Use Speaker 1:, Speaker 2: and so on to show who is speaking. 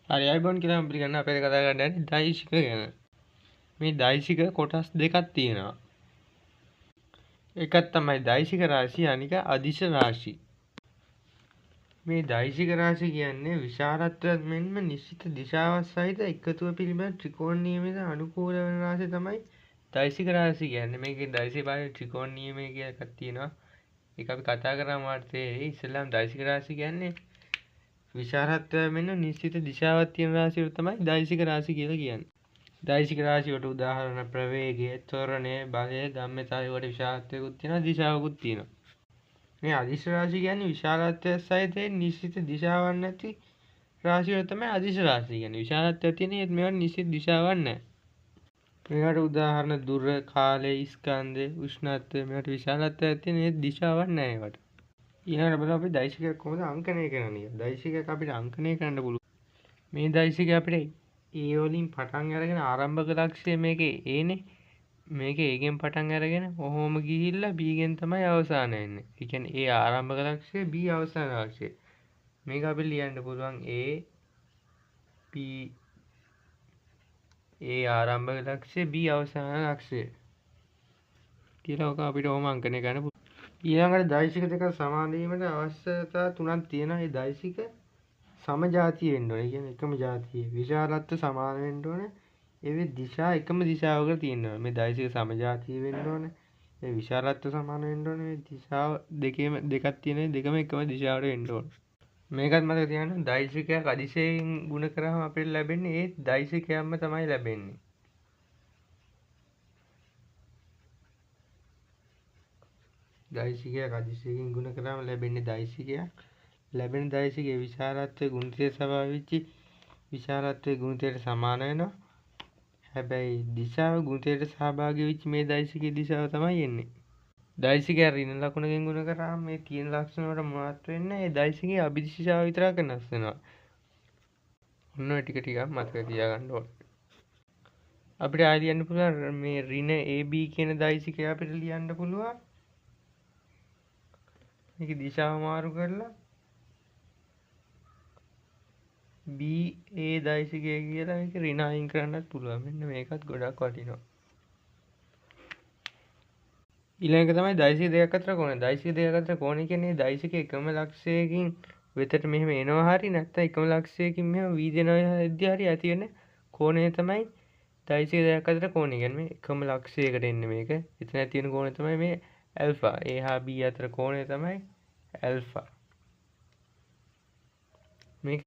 Speaker 1: හරි අයිබෝන් කියලා අපිට ගන්න අපේ කතා කරන්න යන්නේ දෛශික ගැන. මේ දෛශික කොටස් දෙකක් තියෙනවා. එකක් තමයි දෛශික රාශිය අනික අදිශ රාශි. මේ දෛශික රාශි කියන්නේ විශාලත්වයක් මෙන්ම නිශ්චිත දිශාවක් සහිත එකතුව පිළිබඳ ත්‍රිකෝණ නියමයට අනුකූල වෙන රාශිය තමයි දෛශික රාශි කියන්නේ. මේකේ දෛශික භාගයේ ත්‍රිකෝණ නියමය කියලා එකක් තියෙනවා. ඒක අපි කතා කරාම වාට තේරෙයි. ඉස්සෙල්ලාම දෛශික රාශි කියන්නේ විශාලත්වය මෙන්න නිශ්චිත දිශාවක් තියෙන රාශියට තමයි දෛශික රාශි කියලා කියන්නේ. දෛශික රාශියට උදාහරණ ප්‍රවේගය, ත්වරණය, බලය, ගම්‍යතාවය වගේ විශාලත්වයකුත් තියෙනවා, දිශාවකුත් තියෙනවා. මේ අදිශ රාශි කියන්නේ විශාලත්වය සහිත නිශ්චිත දිශාවක් නැති රාශියට තමයි අදිශ රාශි කියන්නේ. විශාලත්වයක් තියෙන මේවට නිශ්චිත දිශාවක් නැහැ. මේකට උදාහරණ දුර, කාලය, ස්කන්ධය, උෂ්ණත්වය මේවට විශාලත්වයක් තියෙන දිශාවක් නැහැ ඒවට. ඊළඟට බලමු අපි දෛශිකයක් කොහොමද අංකණය කරන්නේ. දෛශිකයක් අපිට අංකණය කරන්න පුළුවන්. මේ දෛශිකය අපිට ඒ වලින් පටන් අරගෙන ආරම්භක ලක්ෂ්‍යය මේකේ ඒනේ. මේකේ ඒකෙන් පටන් අරගෙන ඔහොම ගිහිල්ලා B ගෙන් තමයි අවසානය එන්නේ. ඒ කියන්නේ A ආරම්භක ලක්ෂ්‍යය B අවසාන ලක්ෂ්‍යය. මේක අපිට ලියන්න පුළුවන් A B A ආරම්භක ලක්ෂ්‍යය B අවසාන ලක්ෂ්‍යය කියලා ඔක අපිට ඔහොම අංකණය කරන්න පුළුවන්. ඊළඟට දෛශික දෙක සමාන වීමට අවශ්‍යතා තුනක් තියෙනවා. මේ දෛශික සමජාතිය වෙන්න ඕනේ. කියන්නේ එකම ජාතිය. විශාලත්ව සමාන වෙන්න ඕනේ. ඒ දිශා එකම දිශාවකට තියෙනවා. මේ දෛශික සමජාතිය වෙන්න ඕනේ. ඒ විශාලත්ව සමාන වෙන්න ඕනේ. මේ දිශාව දෙකක් තියෙන දෙකම එකම දිශාවට වෙන්න ඕනේ. මේකත් මතක තියාගන්න දෛශිකයක් අදිශයෙන් ගුණ කරාම අපිට ලැබෙන්නේ ඒ දෛශිකයක්ම තමයි ලැබෙන්නේ. දෛශිකයක් අදිශයෙන් ගුණ කරාම ලැබෙන්නේ දෛශිකයක්. ලැබෙන දෛශිකයේ විශාලත්වයේ ගුණිතය සබාවිච්චි විශාලත්වයේ ගුණිතයට සමාන වෙනවා. හැබැයි දිශාව ගුණිතයට සහභාගී වෙච්ච මේ දෛශිකයේ දිශාව තමයි එන්නේ. දෛශිකය ඍණ ලකුණකින් ගුණ කරාම මේ තියෙන ලක්ෂණ වලට මොනවත් වෙන්නේ ඒ දෛශිකයේ අභිදිශාව විතරක් වෙනස් වෙනවා. ඔන්න ඔය ටික ටිකක් මතක තියාගන්න ඕනේ. අපිට ආයෙ ලියන්න පුළුවන් මේ ඍණ AB කියන දෛශිකය අපිට ලියන්න පුළුවන්. මේකේ දිශාව මාරු කරලා BA දෛශිකය කියලා මේක ඍණ අයින් කරන්නත් පුළුවන්. මෙන්න මේකත් ගොඩක් වටිනවා. ඊළඟ තමයි දෛශික දෙකක් අතර කෝණය. දෛශික දෙකක් අතර කෝණය කියන්නේ දෛශික එකම ලක්ෂයකින් වෙතට මෙහෙම එනවා හරි නැත්නම් එකම ලක්ෂයකින් මෙහෙම වීදෙනවා ඉද්දී හරි ඇති වෙන කෝණය තමයි දෛශික දෙකක් අතර කෝණය. කියන්නේ එකම ලක්ෂයකට එන්නේ මේක. එතන තියෙන කෝණය තමයි මේ ඇල්ෆා. A හා B අතර කෝණය තමයි ඇල්ෆා.